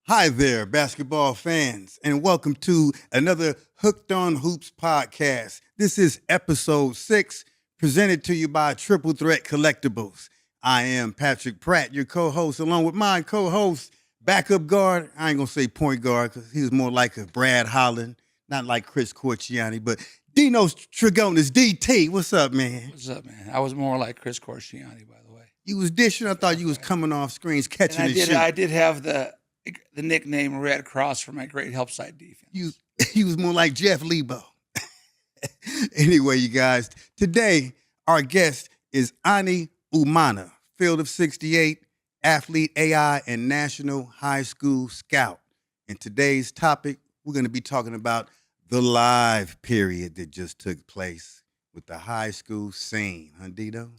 Hi there, basketball fans, and welcome to another Hooked on Hoops podcast. This is episode 6, presented to you by Triple Threat Collectibles. I am Patrick Pratt, your co-host, along with my co-host, backup guard. I ain't gonna say point guard because he was more like a Brad Holland, not like Chris Corchiani, but Dinos Trigonis, DT. What's up, man? What's up, man? I was more like Chris Corchiani, by the way. You was dishing. I thought you was coming off screens, catching And and shooting. I did have the nickname Red Cross for my great help side defense. You was more like Jeff Lebo. Anyway, you guys, today our guest is Ani Umana, Field of 68, athlete AI, and National High School Scout. And today's topic, we're going to be talking about the live period that just took place with the high school scene. Huh, Dito?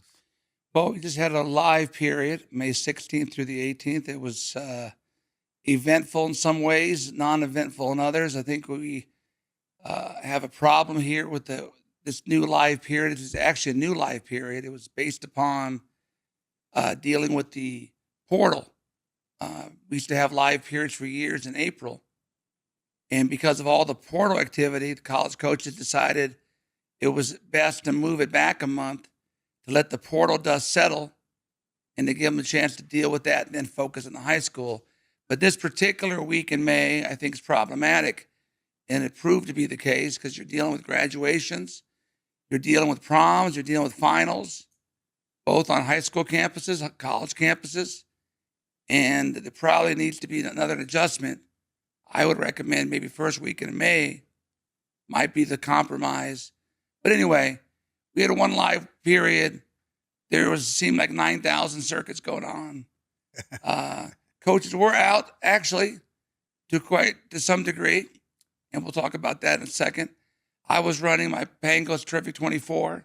Well, we just had a live period, May 16th through the 18th. It was eventful in some ways, non-eventful in others. I think we have a problem here with this new live period. It is actually a new live period. It was based upon dealing with the portal. We used to have live periods for years in April. And because of all the portal activity, the college coaches decided it was best to move it back a month to let the portal dust settle and to give them a chance to deal with that and then focus on the high school. But this particular week in May, I think is problematic. And it proved to be the case because you're dealing with graduations, you're dealing with proms, you're dealing with finals, both on high school campuses, college campuses. And there probably needs to be another adjustment. I would recommend maybe first week in May might be the compromise. But anyway, we had one live period. Seemed like 9,000 circuits going on. Coaches were out actually to some degree, and we'll talk about that in a second. I was running my Pangos Terrific 24,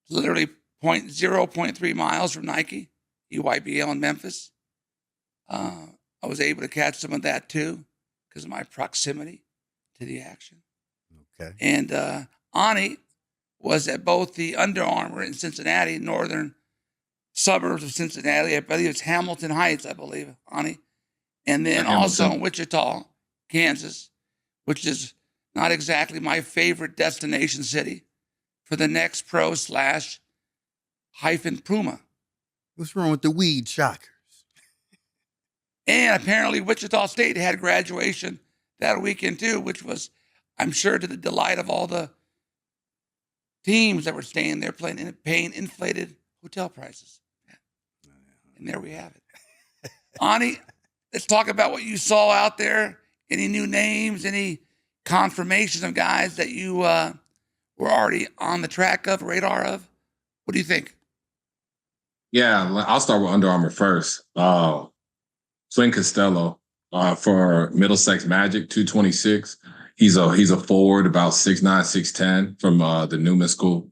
literally 0.3 miles from Nike, EYBL in Memphis. I was able to catch some of that too because of my proximity to the action. Okay. And Ani was at both the Under Armour in Cincinnati, northern suburbs of Cincinnati. I believe it's Hamilton Heights, I believe, Ani. And then also in Wichita, Kansas, which is not exactly my favorite destination city for the next pro/Puma. What's wrong with the weed shockers? And apparently Wichita State had graduation that weekend too, which was, I'm sure, to the delight of all the teams that were staying there paying inflated hotel prices. And there we have it. Ani, let's talk about what you saw out there. Any new names, any confirmation of guys that you were already on the track of, radar of? What do you think? Yeah, I'll start with Under Armour first. Swing Costello for Middlesex Magic, 226. He's a forward, about 6'9", 6'10", from the Newman School.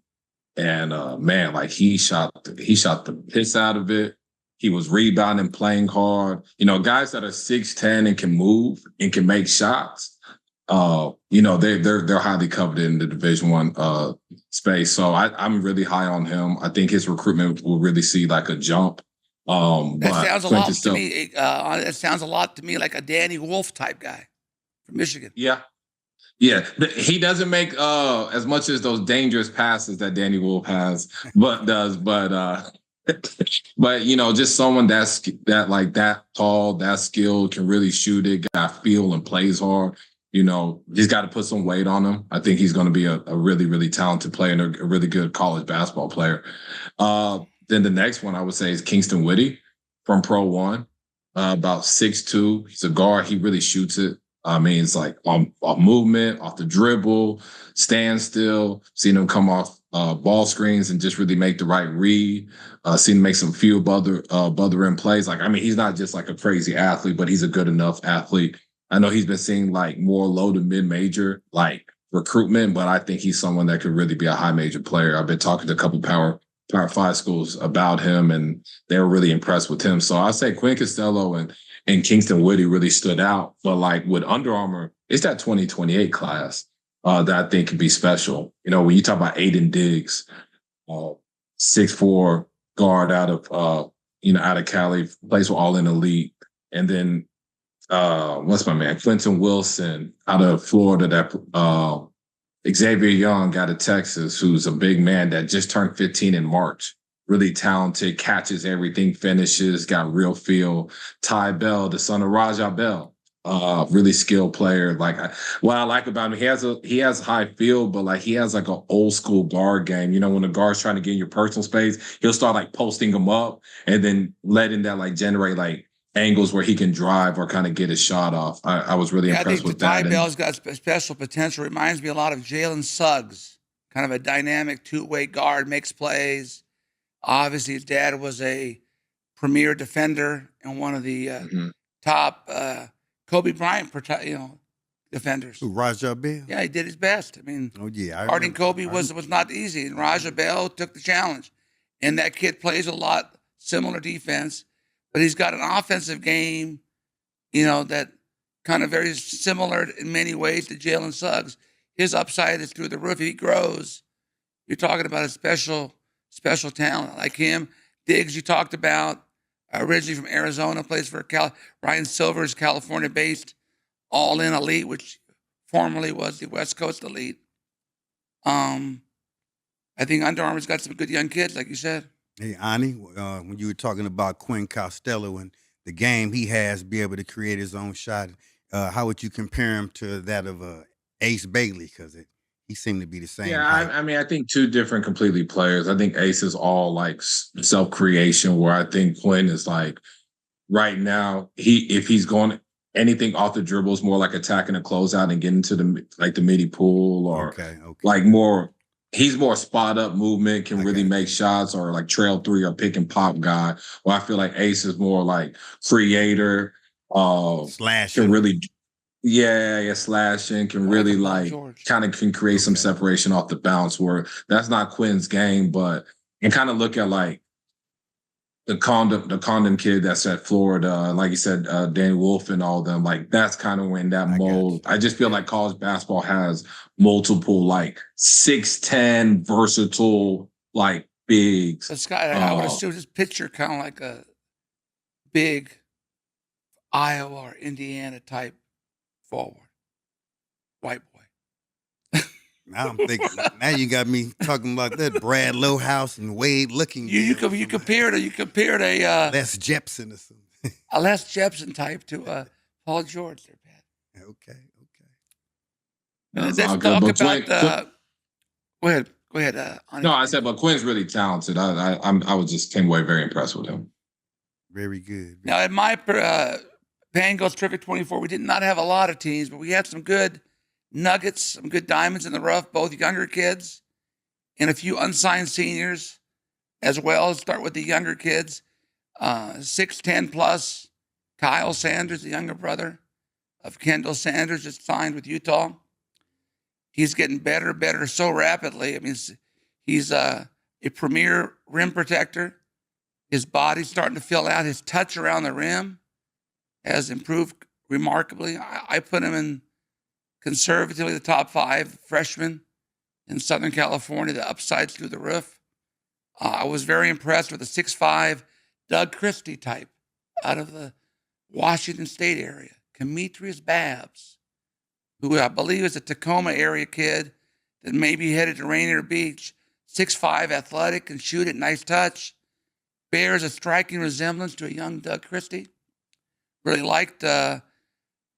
And man, like he shot the piss out of it. He was rebounding, playing hard. You know, guys that are 6'10" and can move and can make shots. They're highly coveted in the Division I space. So I'm really high on him. I think his recruitment will really see like a jump. That sounds a lot to me. That sounds a lot to me like a Danny Wolf type guy from Michigan. Yeah. He doesn't make as much as those dangerous passes that Danny Wolf but just someone that tall, that skilled, can really shoot it, got feel and plays hard. He's got to put some weight on him. I think he's going to be a really, really talented player and a really good college basketball player. Then the next one I would say is Kingston Whitty from Pro 1, about 6'2". He's a guard. He really shoots it. I mean, it's like off movement, off the dribble, stand still, seen him come off ball screens and just really make the right read. Seen him make some few bothering plays. Like, I mean, he's not just like a crazy athlete, but he's a good enough athlete. I know he's been seeing like more low to mid-major like recruitment, but I think he's someone that could really be a high major player. I've been talking to a couple Power 5 schools about him, and they were really impressed with him. So I say Quinn Costello and Kingston Whitty really stood out. But like with Under Armour, it's that 2028 class that I think could be special. When you talk about Aiden Diggs, 6'4" guard out of Cali, plays for All in Elite, and then what's my man? Clinton Wilson out of Florida, that Xavier Young out of Texas, who's a big man that just turned 15 in March. Really talented, catches everything, finishes, got real feel. Ty Bell, the son of Raja Bell, really skilled player. What I like about him, he has high field, but like he has like an old school guard game. You know, when the guard's trying to get in your personal space, he'll start like posting them up and then letting that like generate like angles where he can drive or kind of get his shot off. I was really Yeah, I impressed think with Ty that. Bell's got special potential. Reminds me a lot of Jalen Suggs, kind of a dynamic two-way guard, makes plays. Obviously, his dad was a premier defender and one of the Mhm. top Kobe Bryant, defenders. Who, Raja Bell? Yeah, he did his best. I mean, Oh yeah, guarding Kobe was not easy, and Raja Bell took the challenge. And that kid plays a lot similar defense, but he's got an offensive game, that kind of very similar in many ways to Jalen Suggs. His upside is through the roof. If he grows, you're talking about a special talent like him. Diggs, you talked about, originally from Arizona, plays for Ryan Silver's California-based All-In Elite, which formerly was the West Coast Elite. I think Under Armour's got some good young kids, like you said. Hey, Ani, when you were talking about Quinn Costello and the game he has, be able to create his own shot, how would you compare him to that of Ace Bailey? Because he seemed to be the same Yeah, height. I mean, I think two different completely players. I think Ace is all like self creation, where I think Quinn is like right now. If he's going anything off the dribble, is more like attacking a closeout and getting to the midi pool, or Okay. like more. He's more spot up movement, can I really got make shots, or like trail three or pick and pop guy. Well, I feel like Ace is more like creator, Slashing. can really, yeah, slashing, can Like really a Paul like George. kind of can create some Okay. separation off the bounce, where that's not Quinn's game. But and kind of look at like the condom kid that's at Florida, like you said, Danny Wolf and all them, like that's kind of when that I got mold. you. I just feel like college basketball has multiple like 6'10" versatile like bigs. This guy, I would assume his picture kind of like a big Iowa or Indiana type forward, white boy. Now I'm thinking. Now you got me talking about that Brad Lowhouse and Wade looking. You compared a Les Jepson or something. a Les Jepson type to Paul George. There, Pat. Okay. That's Let's all good. talk But about. Go ahead. Ani. no, I said, but Quinn's really talented. I was just came away very impressed with him. Very good. Now, at my Bengals Terrific 24, we did not have a lot of teams, but we had some good nuggets, some good diamonds in the rough, both younger kids and a few unsigned seniors as well. Let's start with the younger kids. 6'10 plus, Kyle Sanders, the younger brother of Kendall Sanders, just signed with Utah. He's getting better so rapidly. I mean, he's a premier rim protector. His body's starting to fill out. His touch around the rim has improved remarkably. I put him in conservatively the top 5 freshmen in Southern California. The upside's through the roof. I was very impressed with the 6'5" Doug Christie type out of the Washington State area. Demetrius Babs, who I believe is a Tacoma area kid that may be headed to Rainier Beach. 6'5", athletic, can shoot it, nice touch. Bears a striking resemblance to a young Doug Christie. Really liked an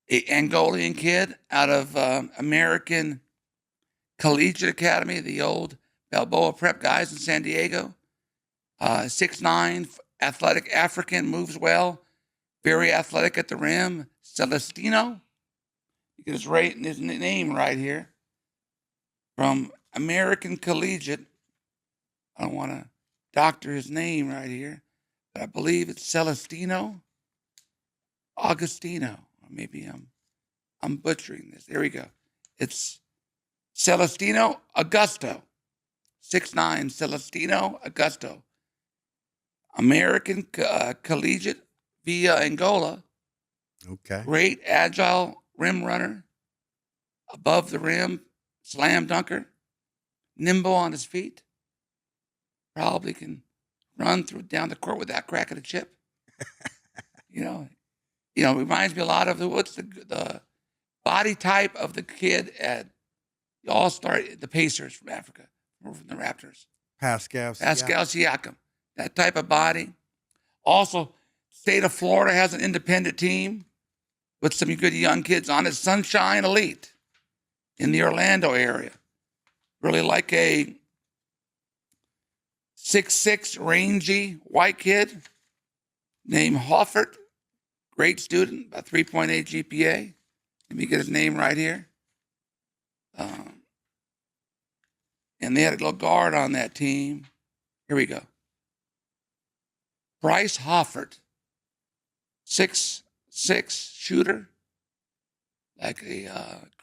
Angolan kid out of American Collegiate Academy, the old Balboa Prep guys in San Diego. 6'9", athletic African, moves well. Very athletic at the rim. Celestino. You get his name right here. From American Collegiate. I don't want to doctor his name right here, but I believe it's Celestino Augustino. Maybe I'm butchering this. There we go. It's Celestino Augusto. 6'9", Celestino Augusto. American Collegiate via Angola. Okay. Great agile rim runner. Above the rim, slam dunker. Nimble on his feet. Probably can run down the court without cracking a chip. reminds me a lot of what's the body type of the kid at the All-Star, the Pacers from Africa, or from the Raptors. Pascal Siakam. That type of body. Also, state of Florida has an independent team with some good young kids on it. Sunshine Elite in the Orlando area. Really like a 6'6", rangy white kid named Hoffert. Great student, about 3.8 GPA. Let me get his name right here. And they had a little guard on that team. Here we go. Bryce Hoffert, 6'6" shooter, like a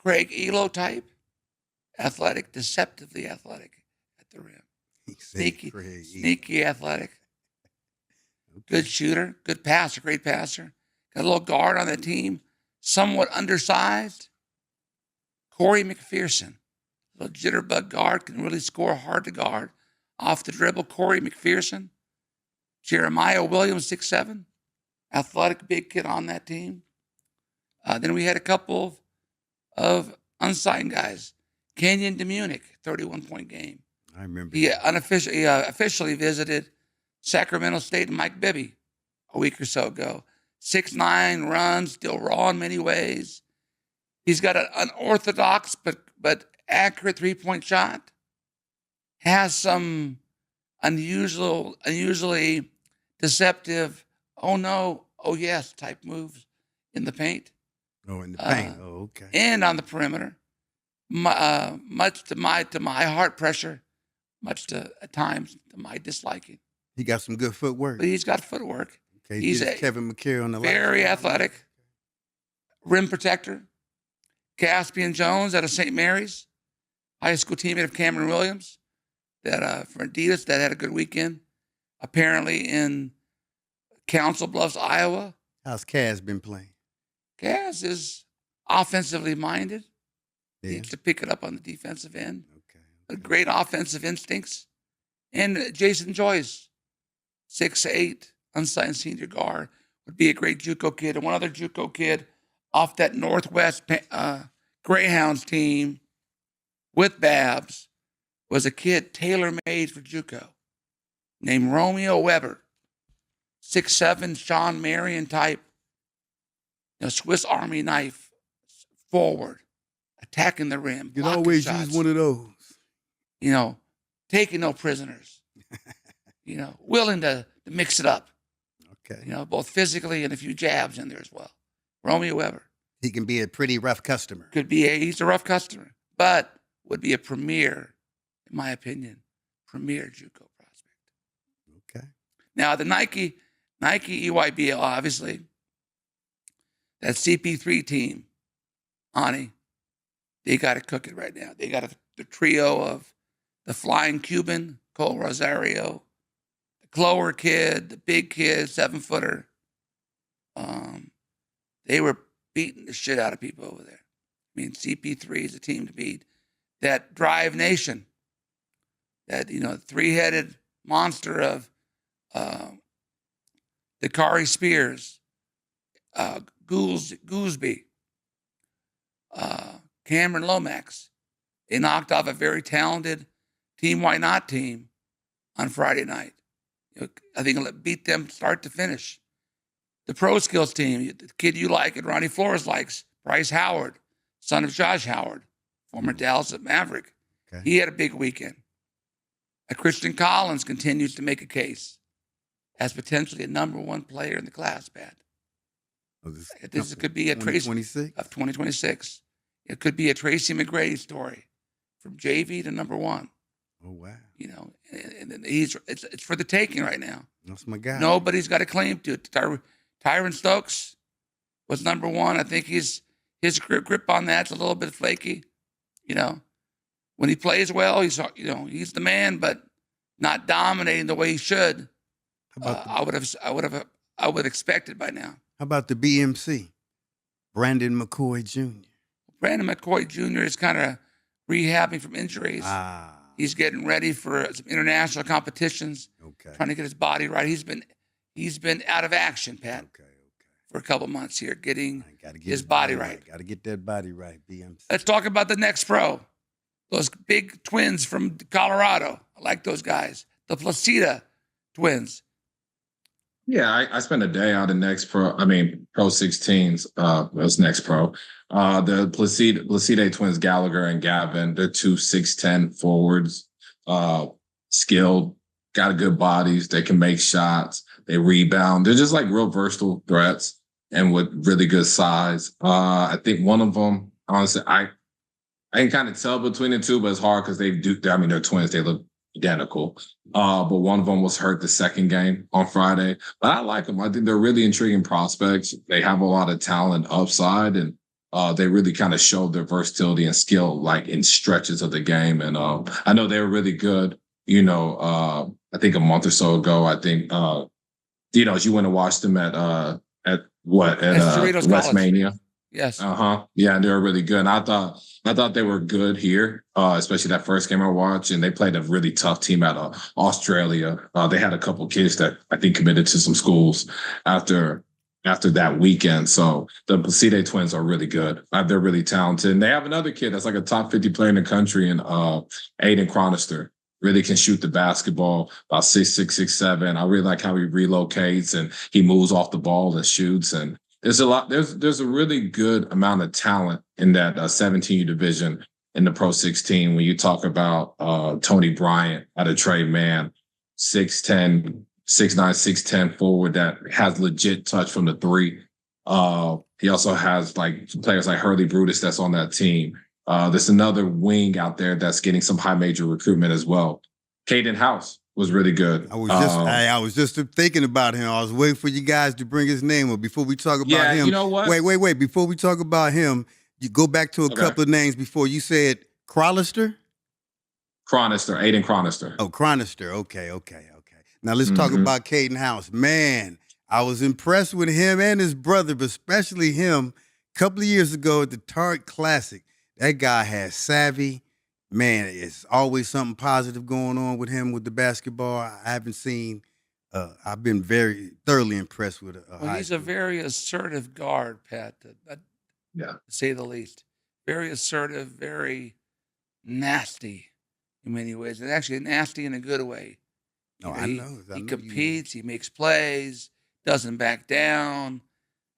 Craig Elo type, athletic, deceptively athletic at the rim. Sneaky athletic. Okay. Good shooter, good passer, great passer. Got a little guard on the team, somewhat undersized. Corey McPherson, a little jitterbug guard, can really score, hard to guard. Off the dribble, Corey McPherson. Jeremiah Williams, 6'7", athletic big kid on that team. Then we had a couple of unsigned guys. Kenyon DeMunick, 31-point game. I remember. He officially visited Sacramento State and Mike Bibby a week or so ago. 6'9", runs, still raw in many ways. He's got an unorthodox but accurate three-point shot. Has some unusually deceptive, oh no, oh yes type moves in the paint. Oh, in the paint. Okay. And on the perimeter, much to my heart pressure, much to at times to my disliking. He got some good footwork. But he's got footwork. Okay, he's a Kevin McCary on the very athletic rim protector. Caspian Jones out of St. Mary's, high school teammate of Cameron Williams, that for Adidas that had a good weekend. Apparently in Council Bluffs, Iowa. How's Kaz been playing? Kaz is offensively minded. Yeah. Needs to pick it up on the defensive end. Okay. Great offensive instincts. And Jason Joyce, 6'8", unsigned senior guard, would be a great JUCO kid. And one other JUCO kid off that Northwest Greyhounds team with Babs was a kid tailor-made for JUCO named Romeo Weber, 6'7", Sean Marion type, Swiss Army knife, forward, attacking the rim. You can always use one of those. Taking no prisoners. Willing to mix it up. Okay. Both physically and a few jabs in there as well. Romeo Weber. He can be a pretty rough customer. He's a rough customer, but would be a premier, in my opinion, premier JUCO prospect. Okay. Now the Nike EYBL, obviously, that CP3 team, Ani, they got it cooking right now. They got the trio of the flying Cuban, Cole Rosario, the Clower kid, the big kid, 7-footer. They were beating the shit out of people over there. I mean, CP3 is a team to beat. That Drive Nation, that, three-headed monster of Dakari Spears, Goolsby, Cameron Lomax. They knocked off a very talented Team Why Not team on Friday night. I think it'll beat them start to finish. The Pro Skills team, the kid you like and Ronnie Flores likes, Bryce Howard, son of Josh Howard, former Dallas Maverick. Okay. He had a big weekend. Christian Collins continues to make a case as potentially a number one player in the class, Pat. This could be a Tracy of 2026. It could be a Tracy McGrady story from JV to number one. Oh, wow. And it's for the taking right now. That's my guy. Nobody's got a claim to it. Tyron Stokes was number one. I think his grip on that's a little bit flaky. When he plays well, he's the man, but not dominating the way he should. I would expect it by now. How about the BMC, Brandon McCoy Jr.? Brandon McCoy Jr. is kind of rehabbing from injuries. He's getting ready for some international competitions. Okay. Trying to get his body right. He's been out of action, Pat. Okay. for a couple months here, getting Gotta get his body right. Got to get that body right, BMC. Let's talk about the next pro. Those big twins from Colorado. I like those guys. The Placida twins. Yeah, I spent a day out in Pro 16s. Was Next Pro. The Placide twins, Gallagher and Gavin, they're two 6'10" forwards, skilled, got good bodies. They can make shots. They rebound. They're just like real versatile threats and with really good size. I think one of them, honestly, I can kind of tell between the two, but it's hard because they're twins. They look identical. But one of them was hurt the second game on Friday. But I like them. I think they're really intriguing prospects. They have a lot of talent upside, and they really kind of showed their versatility and skill like in stretches of the game. And I know they were really good. I think a month or so ago, I think Dinos, you went and watched them at Westmania. Yes. Yeah, and they were really good. And I thought they were good here, especially that first game I watched. And they played a really tough team out of Australia. They had a couple kids that I think committed to some schools after that weekend. So the Placide twins are really good. They're really talented. And they have another kid that's like a top 50 player in the country, and Aiden Chronister. Really can shoot the basketball, about 6'6", 6'7". I really like how he relocates and he moves off the ball and shoots. And there's a really good amount of talent in that 17U division in the Pro 16. When you talk about Tony Bryant out of Trade Man, 6'10", 6'9", 6'10" forward that has legit touch from the three. He also has like players like Hurley Brutus that's on that team. There's another wing out there that's getting some high major recruitment as well. Caden House was really good. I was just thinking about him. I was waiting for you guys to bring his name up before we talk about him. You know what? Wait. Before we talk about him, you go back to a couple of names before. You said Chronister, Aiden Chronister. Oh, Chronister. Okay. Now let's talk about Caden House. Man, I was impressed with him and his brother, but especially him. A couple of years ago at the Target Classic, that guy has savvy. Man, it's always something positive going on with him with the basketball. I haven't seen. I've been very thoroughly impressed with. He's a very assertive guard, Pat. To say the least. Very assertive, very nasty in many ways, and actually nasty in a good way. No, He competes. He makes plays. Doesn't back down.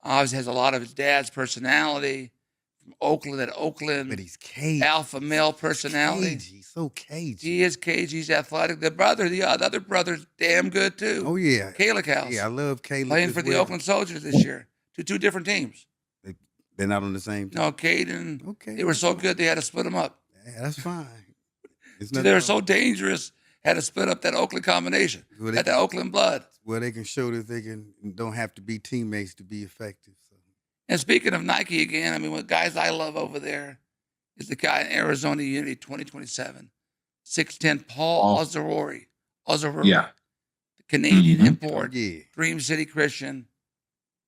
Obviously has a lot of his dad's personality. From Oakland, but he's cagey. Alpha male personality. He's so cagey. He is cagey. He's athletic. The other brother's damn good too. Oh yeah, Kalik House. Yeah, I love Kalik. Playing for the Oakland Soldiers this year. Two different teams. They're not on the same team. No, Caden. Okay, they were so good they had to split them up. Yeah, that's fine. They were so dangerous. Had to split up that Oakland combination. Had that Oakland blood. Well, they can show that they don't have to be teammates to be effective. So. And speaking of Nike again, I mean, what guys I love over there is the guy in Arizona Unity 2027, 6'10", Paul Ozzarori. Yeah. The Canadian import, yeah. Dream City Christian,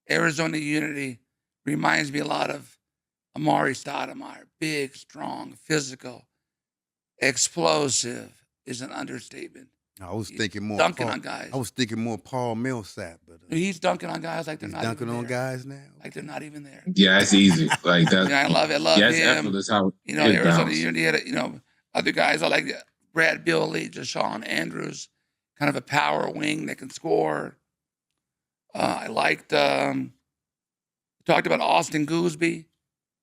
Arizona Unity. Reminds me a lot of Amari Stoudemire. Big, strong, physical, explosive is an understatement. I was thinking more dunking on guys. I was thinking more Paul Millsap, but he's dunking on guys like they're not dunking even on there. guys now. Like they're not even there. Yeah, it's easy. Like that. I love it. I love him. Effortless how Arizona Unity had other guys I like Brad Billy, Jashawn Andrews, kind of a power wing that can score. I liked talked about Austin Gooseby.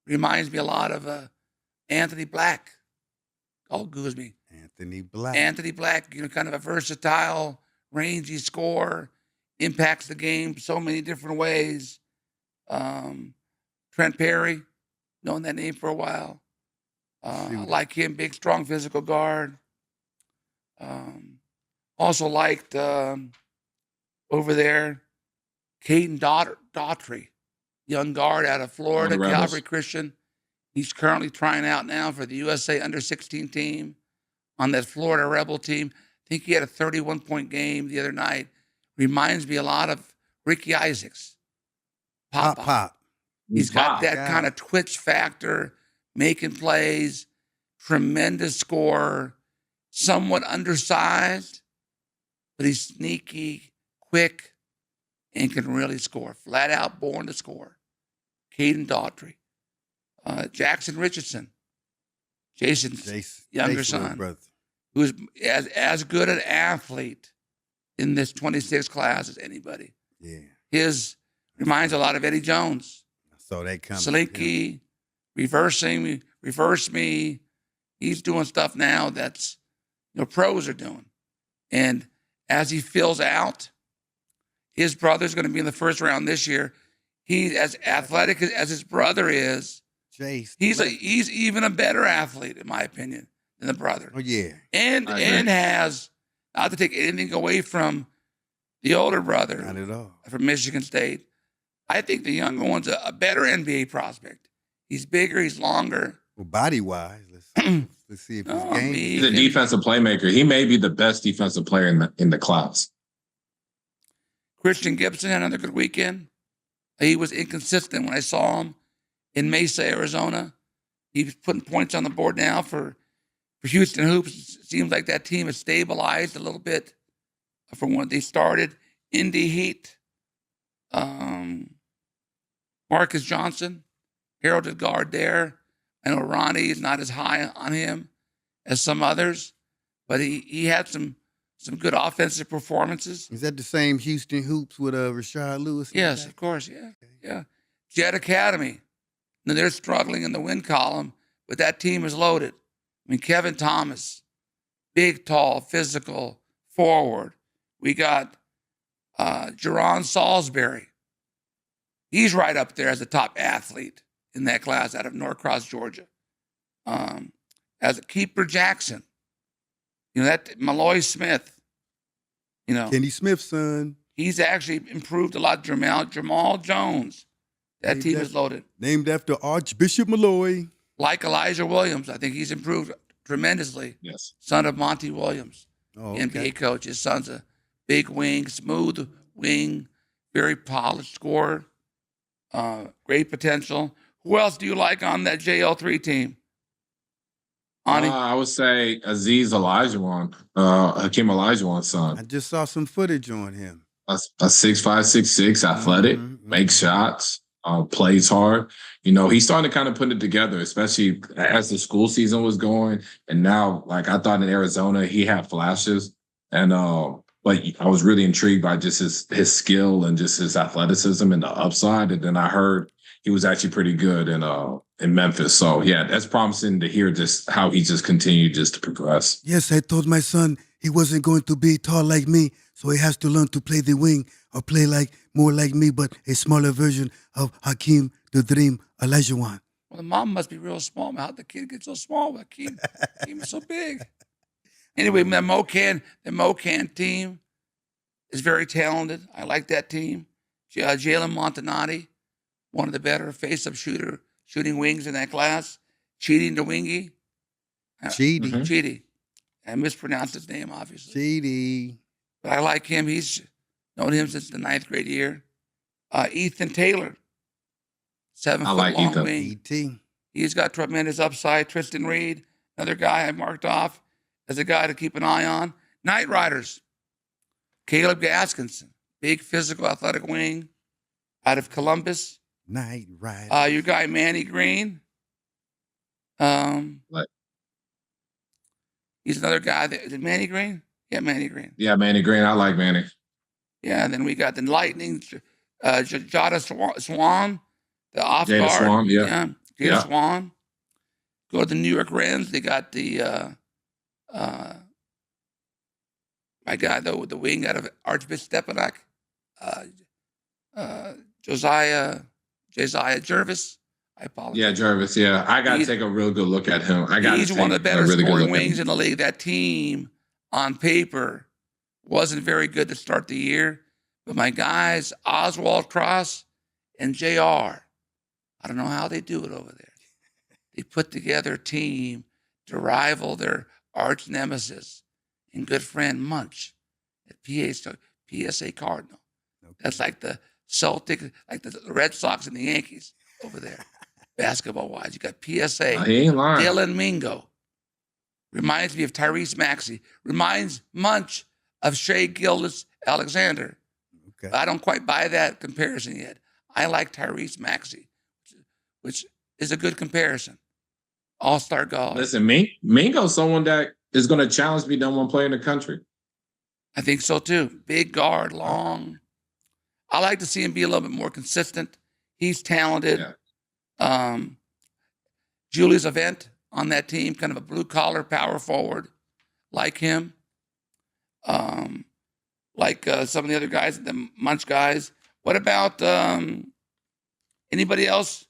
Reminds me a lot of Anthony Black. Called Gooseby. Anthony Black, kind of a versatile, rangy scorer, impacts the game so many different ways. Trent Perry, known that name for a while. I like him, big, strong, physical guard. Also liked over there, Caden Daughtry, young guard out of Florida, Calvary Christian. He's currently trying out now for the USA Under-16 team on that Florida Rebel team. I think he had a 31-point game the other night. Reminds me a lot of Ricky Isaacs. Pop. He's got that kind of twitch factor, making plays, tremendous scorer, somewhat undersized, but he's sneaky, quick, and can really score. Flat out born to score. Caden Daughtry. Jackson Richardson. Jason's younger son. Brother. Who's as good an athlete in this 26 class as anybody. Yeah. His reminds a lot of Eddie Jones. So they come. Slinky, reverse me. He's doing stuff now that's pros are doing. And as he fills out, his brother's going to be in the first round this year. He's as athletic as his brother is. Jace. He's even a better athlete, in my opinion, than the brother. Oh yeah. And has, not to take anything away from the older brother. Not at all. From Michigan State. I think the younger one's a better NBA prospect. He's bigger, he's longer. Well, body wise, let's see if his game. He's a defensive playmaker. He may be the best defensive player in the class. Christian Gibson had another good weekend. He was inconsistent when I saw him in Mesa, Arizona. He's putting points on the board now for Houston Hoops. It seems like that team has stabilized a little bit from when they started. Indy Heat. Marcus Johnson, heralded guard there. I know Ronnie is not as high on him as some others, but he had some good offensive performances. Is that the same Houston Hoops with Rashard Lewis? Yes, of course, yeah. Yeah. Jet Academy. Now they're struggling in the win column, but that team is loaded. I mean, Kevin Thomas, big, tall, physical, forward. We got Jerron Salisbury. He's right up there as a top athlete in that class out of Norcross, Georgia. As a Keeper Jackson, that Malloy Smith, Kenny Smith's son. He's actually improved a lot. Jamal Jones. That team is loaded. Named after Archbishop Malloy. Like Elijah Williams. I think he's improved tremendously. Yes. Son of Monty Williams. Oh, okay. NBA coach. His son's a big wing, smooth wing, very polished scorer. Great potential. Who else do you like on that JL3 team? Ani? I would say Aziz Olajuwon, Hakeem Olajuwon's son. I just saw some footage on him. A 6'5", 6'6", athletic, makes shots, plays hard. He's starting to kind of put it together, especially as the school season was going. And now, I thought in Arizona, he had flashes. And but I was really intrigued by just his skill and just his athleticism and the upside. And then I heard he was actually pretty good in Memphis. So yeah, that's promising to hear just how he just continued just to progress. Yes, I told my son he wasn't going to be tall like me, so he has to learn to play the wing or play more like me, but a smaller version of Hakeem the Dream Olajuwon. Well, the mom must be real small. How'd the kid get so small? Hakeem is so big. Anyway, the Mocan team is very talented. I like that team. Jalen Montanati, one of the better face-up shooting wings in that class. Cheating to Wingy. Cheaty. I mispronounced his name, obviously. Cheaty. But I like him. He's known him since the 9th grade year. Ethan Taylor, 7-foot-long wing. E.T. He's got tremendous upside. Tristan Reed, another guy I marked off as a guy to keep an eye on. Knight Riders, Caleb Gaskinson, big physical athletic wing out of Columbus. Knight Riders. Your guy Manny Green. He's another guy. Is it Manny Green? Yeah, Manny Green. Yeah, Manny Green. I like Manny. Yeah, and then we got the Lightning, Jada Swan, the off Jada guard. Swan, yeah. Jada Swan. Go to the New York Rens. They got the my guy though with the wing out of Archbishop Stepanak, Josiah Jervis. I apologize. Yeah, Jervis. Yeah, I got to take a real good look at him. He's one of the better scoring wings in the league. That team on paper wasn't very good to start the year, but my guys Oswald Cross and JR, I don't know how they do it over there. They put together a team to rival their arch nemesis and good friend Munch at PSA Cardinal. Okay. That's like the Celtics, like the Red Sox and the Yankees over there, basketball-wise. You got PSA. He ain't lying. Dylan Mingo. Reminds me of Tyrese Maxey. Reminds Munch of Shea Gildas Alexander. Okay. I don't quite buy that comparison yet. I like Tyrese Maxey, which is a good comparison. All-star guard. Listen, Mingo's someone that is going to challenge me number one player in the country. I think so too. Big guard, long. I like to see him be a little bit more consistent. He's talented. Yeah. Julius Event on that team, kind of a blue-collar power forward, like him. Like some of the other guys, the Munch guys. What about anybody else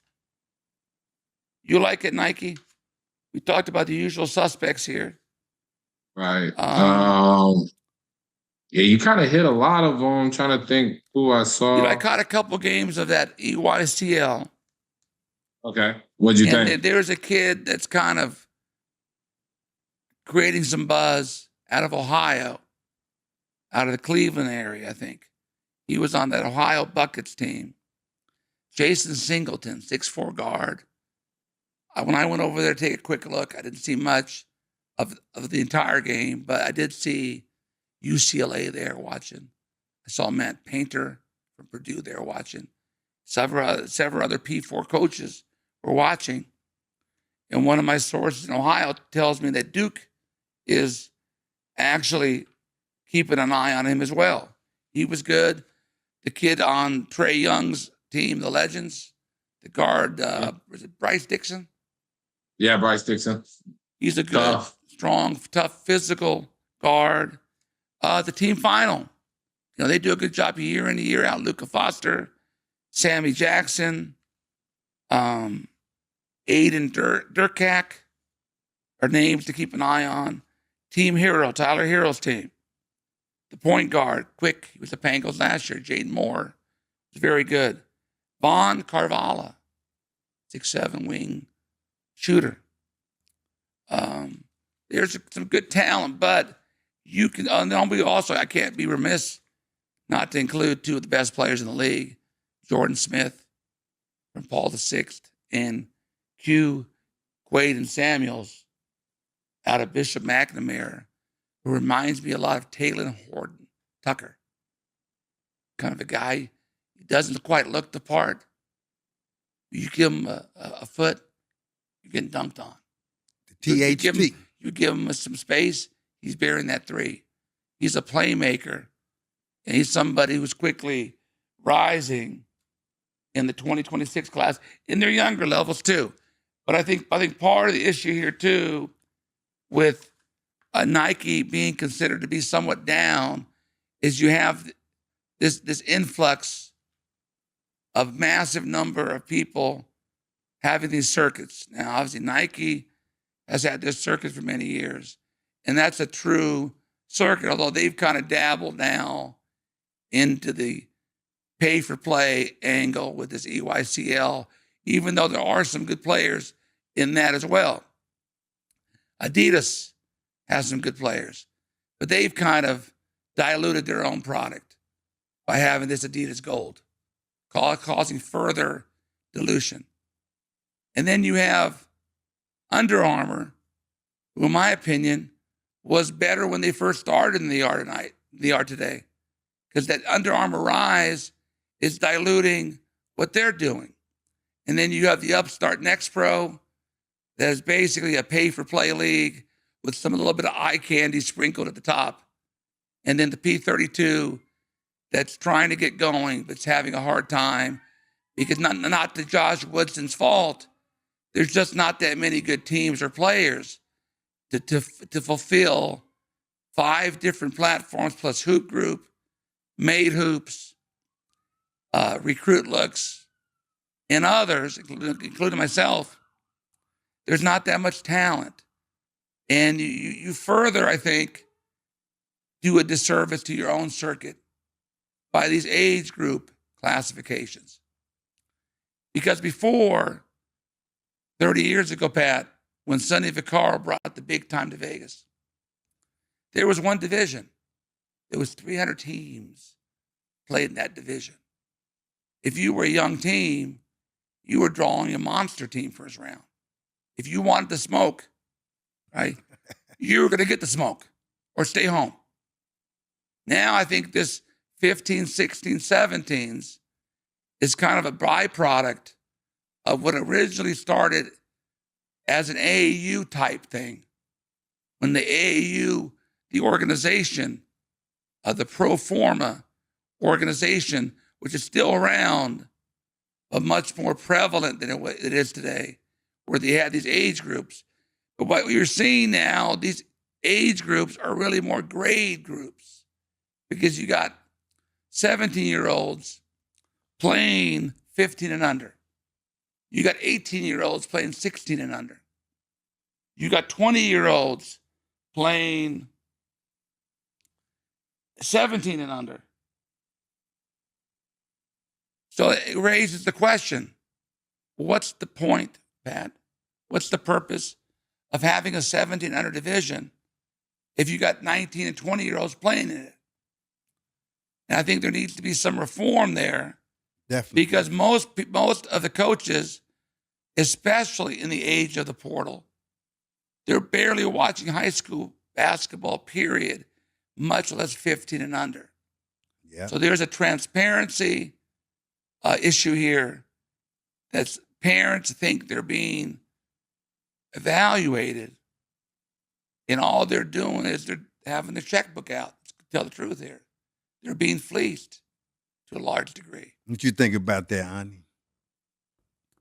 you like at Nike? We talked about the usual suspects here. Right. Yeah, you kind of hit a lot of them. I'm trying to think who I saw. I caught a couple games of that EYCL. Okay. What'd you think? There's a kid that's kind of creating some buzz out of Ohio, out of the Cleveland area, I think. He was on that Ohio Buckets team. Jason Singleton, 6'4" guard. When I went over there to take a quick look, I didn't see much of the entire game, but I did see UCLA there watching. I saw Matt Painter from Purdue there watching. Several other P4 coaches were watching. And one of my sources in Ohio tells me that Duke is actually keeping an eye on him as well. He was good. The kid on Trey Young's team, the Legends, the guard, was it Bryce Dixon? Yeah, Bryce Dixon. He's a good, strong, tough, physical guard. The team final, they do a good job year in and year out. Luka Foster, Sammy Jackson, Aiden Durkak are names to keep an eye on. Team hero, Tyler Hero's team. The point guard, quick, he was the Bengals last year. Jaden Moore was very good. Vaughn Carvalho, 6'7" wing shooter. There's some good talent, but you can, I can't be remiss not to include two of the best players in the league, Jordan Smith from Paul VI and Q, Quaden Samuels out of Bishop McNamara, who reminds me a lot of Taylor Horton Tucker. Kind of a guy, he doesn't quite look the part. You give him a foot, you're getting dunked on. The THT. You give him some space, he's bearing that three. He's a playmaker, and he's somebody who's quickly rising in the 2026 class, in their younger levels too. But I think part of the issue here too, with Nike being considered to be somewhat down, is you have this influx of massive number of people having these circuits. Now, obviously, Nike has had this circuit for many years, and that's a true circuit, although they've kind of dabbled now into the pay-for-play angle with this EYCL, even though there are some good players in that as well. Adidas has some good players, but they've kind of diluted their own product by having this Adidas Gold, causing further dilution. And then you have Under Armour, who, in my opinion, was better when they first started than they are today. Because that Under Armour rise is diluting what they're doing. And then you have the upstart Next Pro, that is basically a pay-for-play league with a little bit of eye candy sprinkled at the top. And then the P32 that's trying to get going, but it's having a hard time because not to Josh Woodson's fault. There's just not that many good teams or players to fulfill 5 different platforms plus Hoop Group, Made Hoops, Recruit Looks, and others, including myself. There's not that much talent. And you further, I think, do a disservice to your own circuit by these age group classifications. Because before, 30 years ago, Pat, when Sonny Vaccaro brought the big time to Vegas, there was one division. There was 300 teams played in that division. If you were a young team, you were drawing a monster team first round. If you wanted to smoke, right, you were going to get the smoke or stay home. Now I think this 15, 16, 17s is kind of a byproduct of what originally started as an AAU type thing. When the AAU, the organization, the pro forma organization, which is still around, but much more prevalent than it is today, where they had these age groups. But what you're seeing now, these age groups are really more grade groups, because you got 17-year-olds playing 15 and under. You got 18-year-olds playing 16 and under. You got 20-year-olds playing 17 and under. So it raises the question, what's the point, Pat? What's the purpose of having a 17 under division if you got 19 and 20-year-olds playing in it? And I think there needs to be some reform there. Definitely. Because most of the coaches, especially in the age of the portal, they're barely watching high school basketball, period, much less 15 and under. Yeah. So there's a transparency issue here. That's parents think they're being evaluated, and all they're doing is they're having their checkbook out. To tell the truth here, they're being fleeced to a large degree. What you think about that, Ani?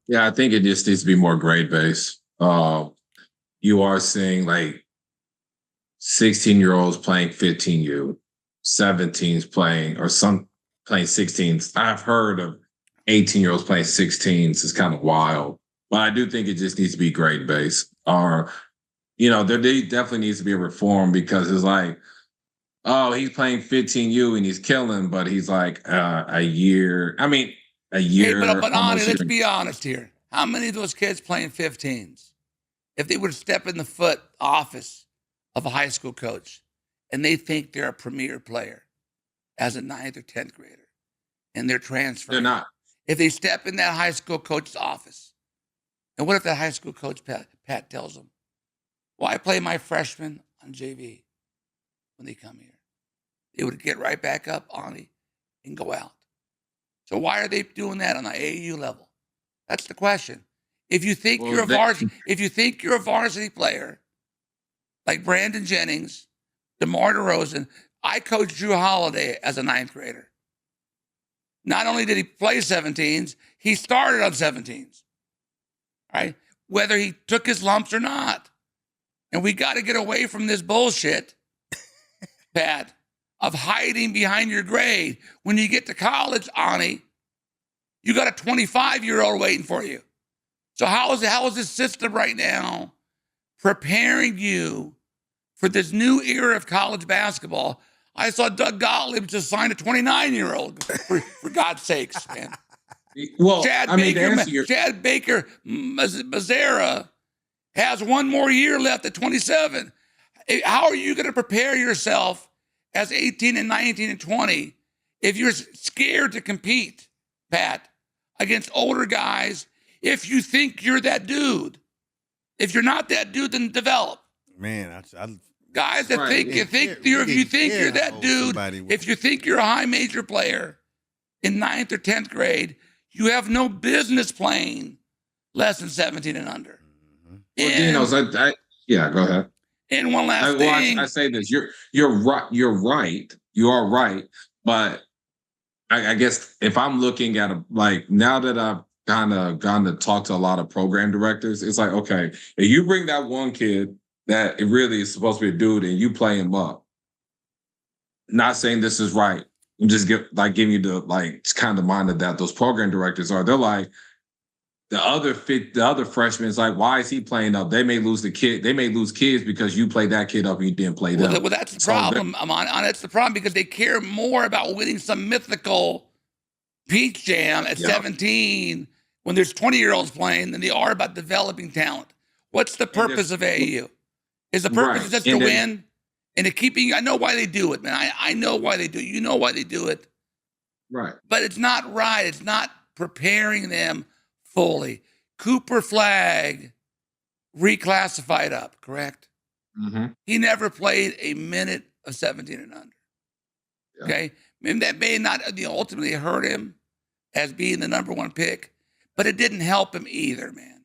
Yeah, I think it just needs to be more grade based. You are seeing like 16-year-olds playing 15U, 17s playing, or some playing 16s. I've heard of 18-year-olds playing 16s. It's kind of wild. But I do think it just needs to be grade based. Or, there definitely needs to be a reform, because it's like, oh, he's playing 15U and he's killing, but he's like a year. Hey, but Ani, let's be honest here. How many of those kids playing 15s, if they would step in the foot office of a high school coach and they think they're a premier player as a 9th or 10th grader and they're transferring? They're not. If they step in that high school coach's office, and what if that high school coach, Pat tells them, well, I play my freshmen on JV when they come here. They would get right back up, Ani, and go out. So why are they doing that on the AAU level? That's the question. If you think you're a varsity player, like Brandon Jennings, DeMar DeRozan, I coached Drew Holiday as a 9th grader. Not only did he play 17s, he started on 17s, right? Whether he took his lumps or not. And we got to get away from this bullshit, Pat, of hiding behind your grade. When you get to college, Ani, you got a 25-year-old waiting for you. So how is this system right now preparing you for this new era of college basketball? I saw Doug Gottlieb just sign a 29-year-old, for God's sakes, man. Well, Chad Baker Mazzara has one more year left at 27. How are you going to prepare yourself as 18 and 19 and 20 if you're scared to compete, Pat, against older guys? If you think you're that dude, if you're not that dude, then develop. Man, guys that right. if you think you're that dude, if you think you're a high major player in 9th or 10th grade, you have no business playing less than 17 and under. Mm-hmm. Well, Dinos, yeah, go ahead. And one last thing. I say this: you're right. You're right. You are right. But I guess if I'm looking at now that I've kind of gotten to talk to a lot of program directors, it's like, okay, if you bring that one kid that it really is supposed to be a dude and you play him up, not saying this is right. I'm just giving you the kind of mind that those program directors are. They're like, the other freshmen is like, why is he playing up? They may lose kids because you played that kid up and you didn't play them. Well, that's the problem. That's the problem, because they care more about winning some mythical peach jam at 17 when there's 20-year-olds playing than they are about developing talent. What's the purpose of AAU? Is the purpose just to win and to keeping? I know why they do it, man. I know why they do it. You know why they do it. Right. But it's not right. It's not preparing them fully. Cooper Flagg reclassified up, correct? Mm-hmm. He never played a minute of 17 and under. Yeah. Okay? Maybe that may not ultimately hurt him as being the number one pick, but it didn't help him either, man.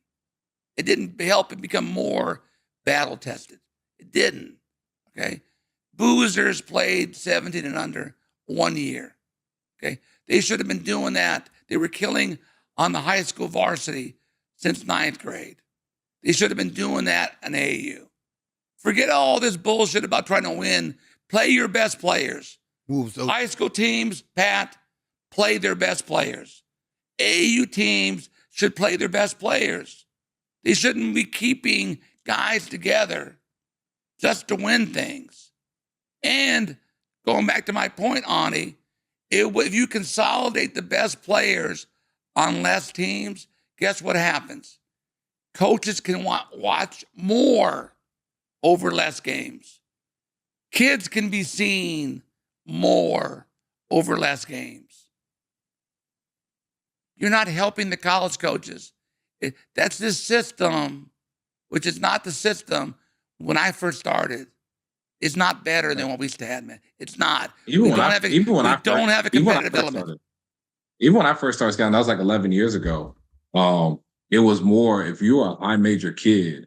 It didn't help him become more battle tested. It didn't. Okay. Boozers played 17 and under 1 year. Okay. They should have been doing that. They were killing on the high school varsity since ninth grade. They should have been doing that in AAU. Forget all this bullshit about trying to win. Play your best players. High school teams, Pat, play their best players. AAU teams should play their best players. They shouldn't be keeping guys together just to win things. And going back to my point, Ani, if you consolidate the best players on less teams, guess what happens? Coaches can watch more over less games. Kids can be seen more over less games. You're not helping the college coaches. That's this system, which is not the system when I first started. It's not better than what we used to have, man. It's not. We don't have a competitive element. Even when I first started scouting, that was like 11 years ago. It was more, if you were a high major kid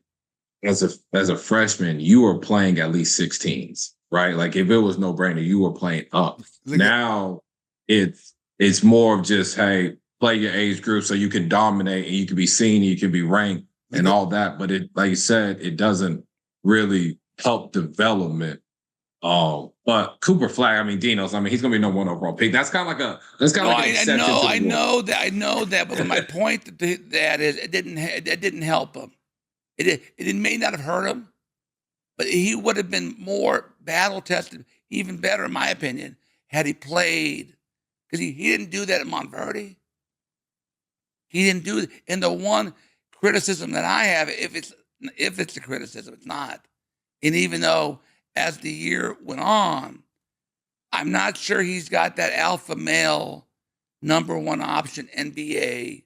as a freshman, you were playing at least 16s, right? Like if it was no brainer, you were playing up. Now it's more of just, hey, play your age group so you can dominate and you can be seen, you can be ranked and all that. But it, like you said, it doesn't really help development. But Cooper Flag, I mean, Dinos, I mean, he's gonna be number one overall pick. That's kind of like an exception. I know that. But my point to that is, it didn't help him. It may not have hurt him, but he would have been more battle tested, even better, in my opinion, had he played. Because he didn't do that at Montverde. He didn't do it. And the one criticism that I have, if it's a criticism, it's not. And even though as the year went on, I'm not sure he's got that alpha male number one option NBA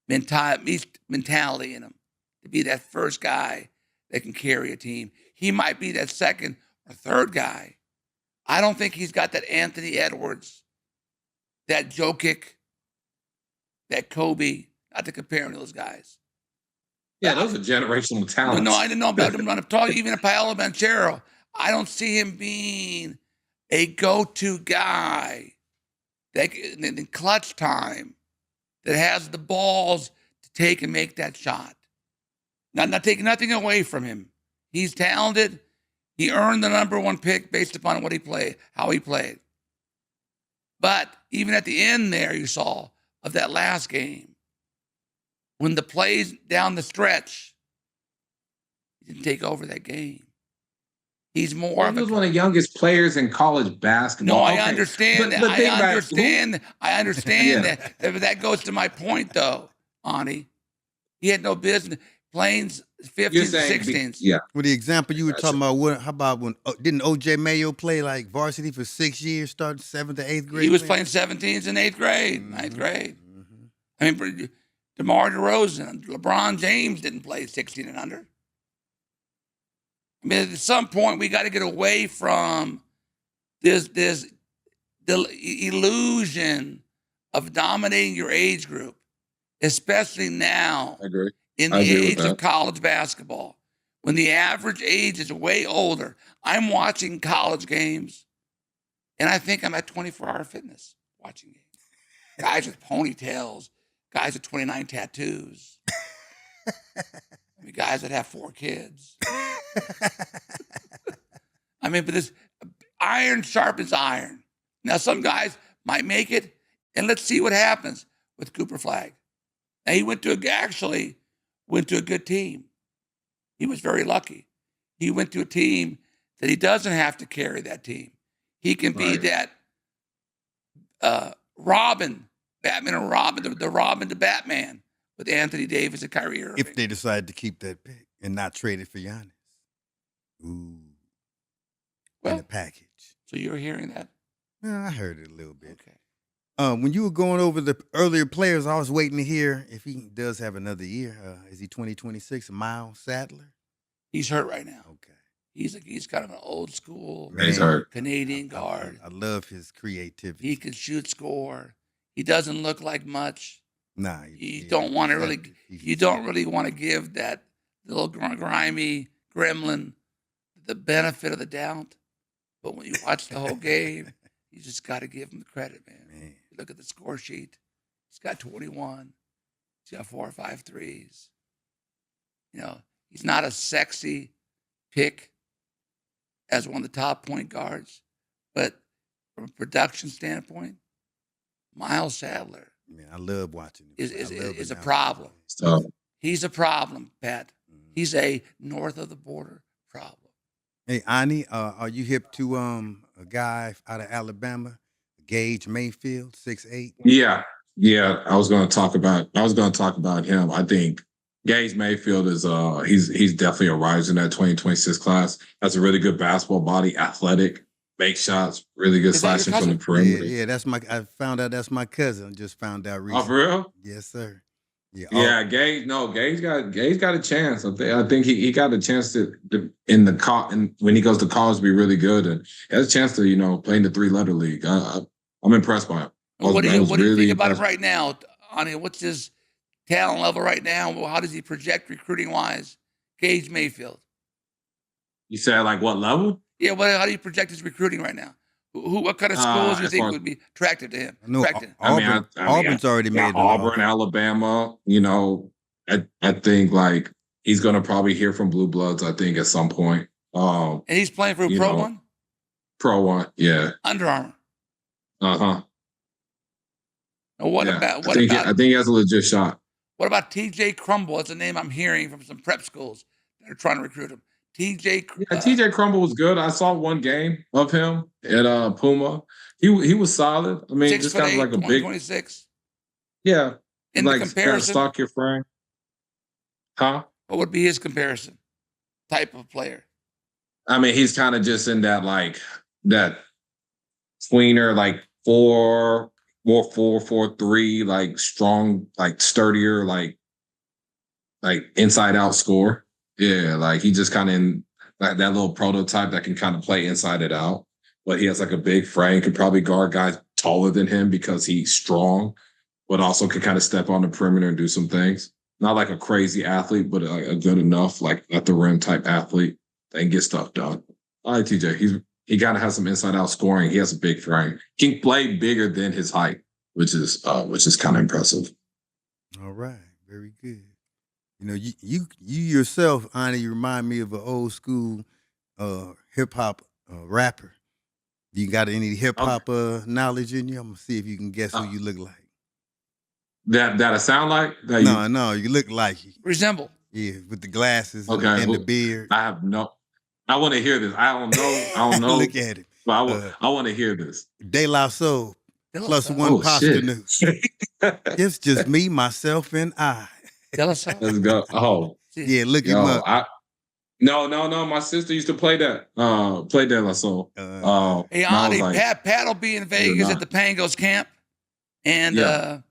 mentality in him to be that first guy that can carry a team. He might be that second or third guy. I don't think he's got that Anthony Edwards, that Jokic, that Kobe, not to compare him to those guys. Yeah, those are generational talents. No, I didn't know about him. I'm talking even a Paolo Banchero. I don't see him being a go-to guy that in clutch time that has the balls to take and make that shot. Not taking nothing away from him. He's talented. He earned the number one pick based upon what he played, how he played. But even at the end there, you saw of that last game, when the plays down the stretch, he didn't take over that game. He's more of he was one of the youngest players in college basketball. No, I understand that. I understand that. That goes to my point, though, Ani. He had no business playing 15s, 16s. Yeah. With the example you were talking about, how about when didn't OJ Mayo play like varsity for 6 years, starting 7th to 8th grade? He was playing 17s in 8th grade, ninth grade. Mm-hmm. I mean, DeMar DeRozan, LeBron James didn't play 16 and under. I mean, at some point, we got to get away from this the illusion of dominating your age group, especially now. I agree. In the age of college basketball, when the average age is way older. I'm watching college games, and I think I'm at 24-hour fitness watching games. Guys with ponytails, guys with 29 tattoos, guys that have 4 kids. I mean, but this iron sharpens iron. Now, some guys might make it, and let's see what happens with Cooper Flag. Now, he went to a good team. He was very lucky. He went to a team that he doesn't have to carry that team. He can be that Robin, Batman and Robin, the Robin to Batman with Anthony Davis and Kyrie Irving. If they decide to keep that pick and not trade it for Giannis. Ooh. In the package. So you're hearing that? No, I heard it a little bit. Okay. When you were going over the earlier players, I was waiting to hear if he does have another year. Is he 2026? Miles Sadler? He's hurt right now. Okay. He's kind of an old school He's hurt. Canadian guard. I love his creativity. He can shoot, score. He doesn't look like much. Nah, You don't want to really. He's You don't really want to give that little grimy gremlin the benefit of the doubt. But when you watch the whole game, you just got to give him the credit, man. You look at the score sheet. He's got 21. He's got 4 or 5 threes. You know, he's not a sexy pick as one of the top point guards, but from a production standpoint, Miles Sadler Man, I love watching him. is a problem. So He's a problem, Pat. He's a north of the border problem. Hey, Ani, are you hip to a guy out of Alabama, Gage Mayfield, 6'8"? Yeah. I was going to talk about him. I think Gage Mayfield is he's definitely a riser in that 2026 class. Has a really good basketball body, athletic, make shots, really good Is that your slashing from the cousin? perimeter. Yeah, I found out that's my cousin. I just found out recently. Oh, for real? Yes, sir. Yeah. Yeah, Gage got a chance. I think he got a chance to in when he goes to college be really good, and he has a chance to play in the 3-letter league. I'm impressed by him. What do you think about him right now, Ani? What's his talent level right now? How does he project recruiting wise? Gage Mayfield. You said like what level? Yeah, how do you project his recruiting right now? What kind of schools do you think would be attracted to him? No, Attracted? Auburn's already made it. Auburn, Alabama. I think like he's gonna probably hear from Blue Bloods. I think at some point. And he's playing for a Pro One. Pro One, yeah. Under Armour. Now What yeah. about? I think he has a legit shot. What about T.J. Crumble? That's a name I'm hearing from some prep schools that are trying to recruit him. TJ Crumble was good. I saw one game of him at Puma. He was solid. I mean, just kind of like a big 26. Yeah. In like the comparison, stock your frame. Huh? What would be his comparison type of player? I mean, he's kind of just in that tweener, like 4-3, like strong, like sturdier, like inside out score. Yeah, like he just kind of in like that little prototype that can kind of play inside it out. But he has like a big frame, could probably guard guys taller than him because he's strong, but also can kind of step on the perimeter and do some things. Not like a crazy athlete, but a good enough, like at the rim type athlete that can get stuff done. I like TJ. He kind of has some inside out scoring. He has a big frame. He can play bigger than his height, which is kind of impressive. All right, very good. You yourself, Ani, you remind me of an old school hip hop rapper. You got any hip hop knowledge in you? I'm gonna see if you can guess who you look like. That I sound like? No, you look like you. Resemble. Yeah, with the glasses and the beard. I have no. I want to hear this. I don't know. Look at it. But I want to hear this. De La Soul plus one pasta news. It's just me, myself, and I. Let's go. Oh, yeah, look him up. No. My sister used to play that. Play De La Soul. Hey, Ani, Pat will be in Vegas at the Pangos camp, and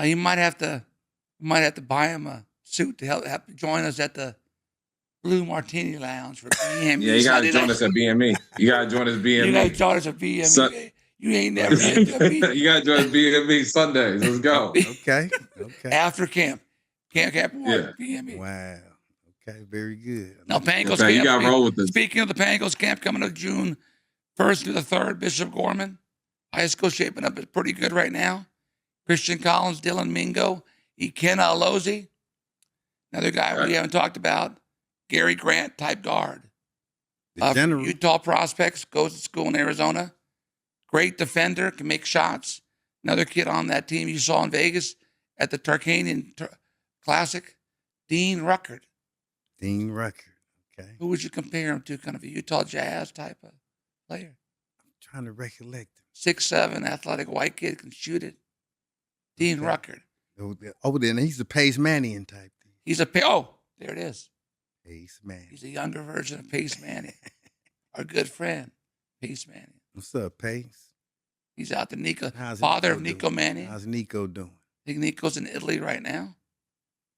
he might have to buy him a suit to help join us at the Blue Martini Lounge for BME. Yeah, you gotta join us at BME. You gotta join us at BME. You gotta join us at BME. You ain't never been to BME. You gotta join us at BME Sundays. Let's go. Okay. After camp. Camp 1, BME. Wow. Okay, very good. Now, Pangos camp. You got to roll with this. Speaking of the Pangos camp coming up June 1st through the 3rd, Bishop Gorman. High school shaping up is pretty good right now. Christian Collins, Dylan Mingo, Ikenna Alozie. Another guy we haven't talked about, Gary Grant type guard. Utah prospects, goes to school in Arizona. Great defender, can make shots. Another kid on that team you saw in Vegas at the Tarkanian Classic, Dean Ruckert. Okay. Who would you compare him to? Kind of a Utah Jazz type of player. I'm trying to recollect him. 6'7", athletic white kid, can shoot it. Dean Ruckert. Over there, he's a Pace Mannion type. There it is. Pace Mannion. He's a younger version of Pace Mannion. Our good friend, Pace Mannion. What's up, Pace? He's out to Nico, father of Nico Mannion. How's Nico doing? I think Nico's in Italy right now,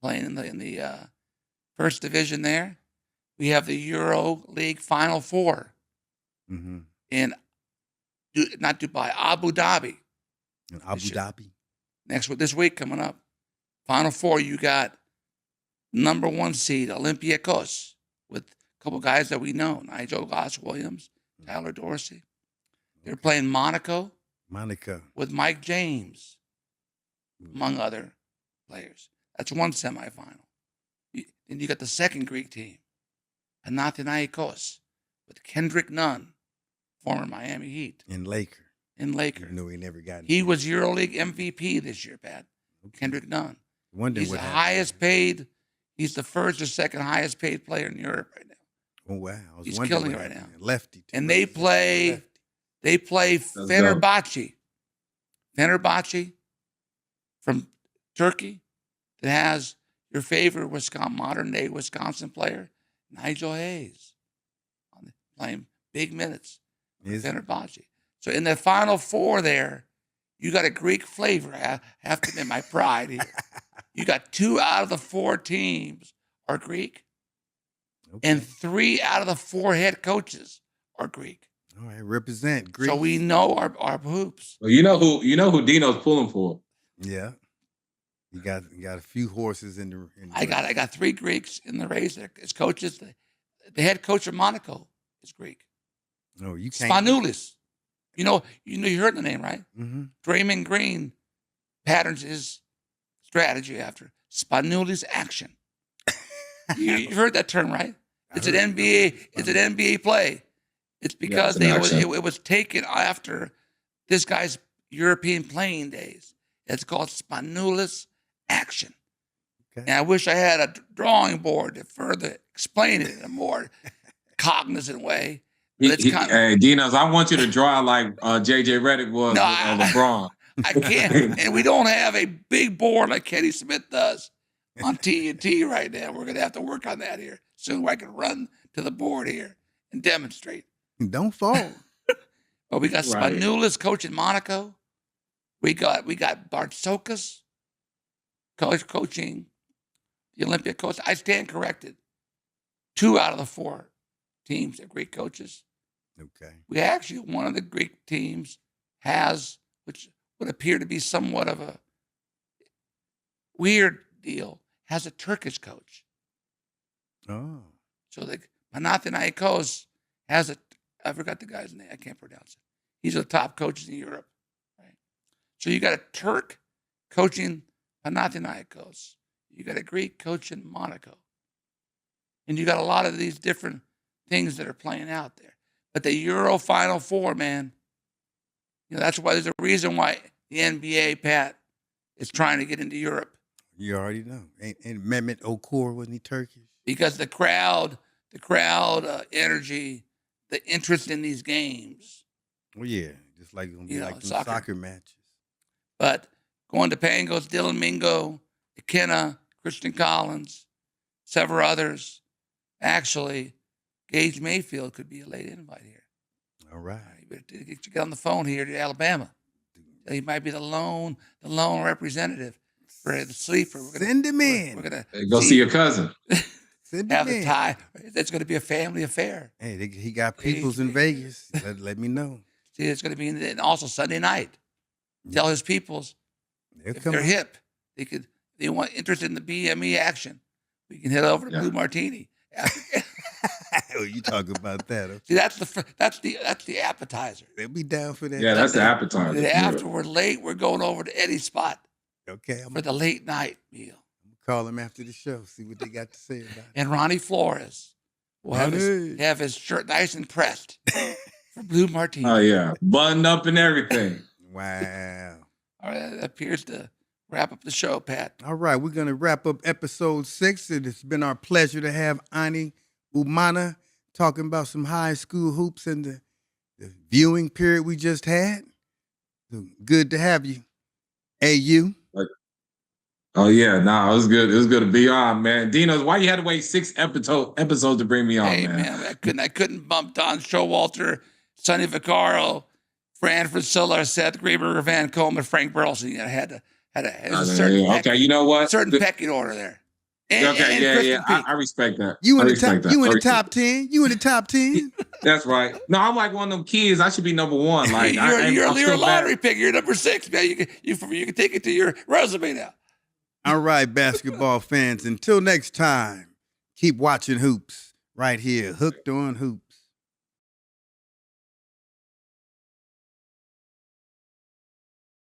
playing in the first division there. we have the Euro League Final Four Mm-hmm. in not Dubai, Abu Dhabi. And Abu Dhabi. This week coming up. Final Four, you got number 1 seed Olympiacos with a couple guys that we know, Nigel Goss-Williams, Tyler Dorsey. They're playing Monaco with Mike James, among other players. That's one semifinal. Then you got the second Greek team, Panathinaikos, with Kendrick Nunn, former Miami Heat. In Laker. Even though he never got He was EuroLeague MVP this year, Pat. Kendrick Nunn. He's the highest paid. He's the first or second highest paid player in Europe right now. Oh, wow. He's killing it right now. Lefty. And they play Fenerbahce. Fenerbahce from Turkey that has your favorite modern-day Wisconsin player, Nigel Hayes, playing big minutes for Fenerbahce. So in the Final Four there, you got a Greek flavor. I have to admit my pride here. You got 2 out of the 4 teams are Greek, and 3 out of the 4 head coaches are Greek. All right, represent Greek. So we know our hoops. Well, you know who Dino's pulling for. Yeah, you got a few horses in the. I got 3 Greeks in the race as coaches. The head coach of Monaco is Greek. No, you can't. Spanoulis. You heard the name, right? Mm-hmm. Draymond Green patterns his strategy after Spanoulis action. You heard that term, right? It's an NBA play. It's because it was taken after this guy's European playing days. It's called Spanoulis action. Okay. And I wish I had a drawing board to further explain it in a more cognizant way. Hey, Dinos, I want you to draw like J.J. Redick was with LeBron. I can't. And we don't have a big board like Kenny Smith does on TNT right now. We're going to have to work on that here soon where I can run to the board here and demonstrate. Don't fall. But we got Spanoulis coaching Monaco. We got Bartsokas coaching the Olympiacos. I stand corrected. 2 out of the 4 teams are Greek coaches. Okay. We actually, one of the Greek teams has, which would appear to be somewhat of a weird deal, has a Turkish coach. Oh. So the Panathinaikos has I forgot the guy's name. I can't pronounce it. He's one of the top coaches in Europe. Right? So you got a Turk coaching Panathinaikos. You got a Greek coaching Monaco. And you got a lot of these different things that are playing out there. But the Euro Final Four, man, that's why there's a reason why the NBA, Pat, is trying to get into Europe. You already know. Ain't Mehmet Okur, wasn't he Turkish? Because the crowd energy, the interest in these games. Well, yeah, just like it's gonna be soccer matches. But going to Pangos, Dylan Mingo, McKenna, Christian Collins, several others. Actually, Gage Mayfield could be a late invite here. All right. You better get on the phone here to Alabama. He might be the lone representative for the sleeper. Send him in. We're gonna go see your cousin. Have the tie. It's going to be a family affair. Hey, he got peoples in Vegas. Let me know. See, it's going to be also Sunday night. Tell his peoples if they're hip, they want interested in the BME action. We can head over to Blue Martini. Oh, you talking about that? Okay. See, that's the appetizer. They'll be down for that. Yeah, that's the appetizer. And after we're late, we're going over to Eddie's spot. Okay. For the late night meal. Call him after the show, see what they got to say about it. And Ronnie Flores will have his shirt nice and pressed for Blue Martini. Oh, yeah. Buttoned up and everything. Wow. All right, that appears to wrap up the show, Pat. All right, we're going to wrap up episode 6. It's been our pleasure to have Ani Umana talking about some high school hoops and the viewing period we just had. So good to have you. AU. Oh yeah, it was good. It was good to be on, man. Dinos, why you had to wait 6 episodes to bring me on, man? I couldn't bump Don Showalter, Sonny Vaccaro, Fran Francilla, Seth Grieber, Van Coleman, Frank Burleson. I had a certain okay. You know what? Certain pecking order there. and yeah, Kristen Peak. I respect that. You I in the respect top? that. You in I the respect top 10? You in the top 10? That's right. No, I'm like one of them kids. I should be number one. Like you're I'm a still lottery bad. pick. You're number 6, man. You can take it to your resume now. All right, basketball fans. Until next time, keep watching hoops right here. Hooked on Hoops.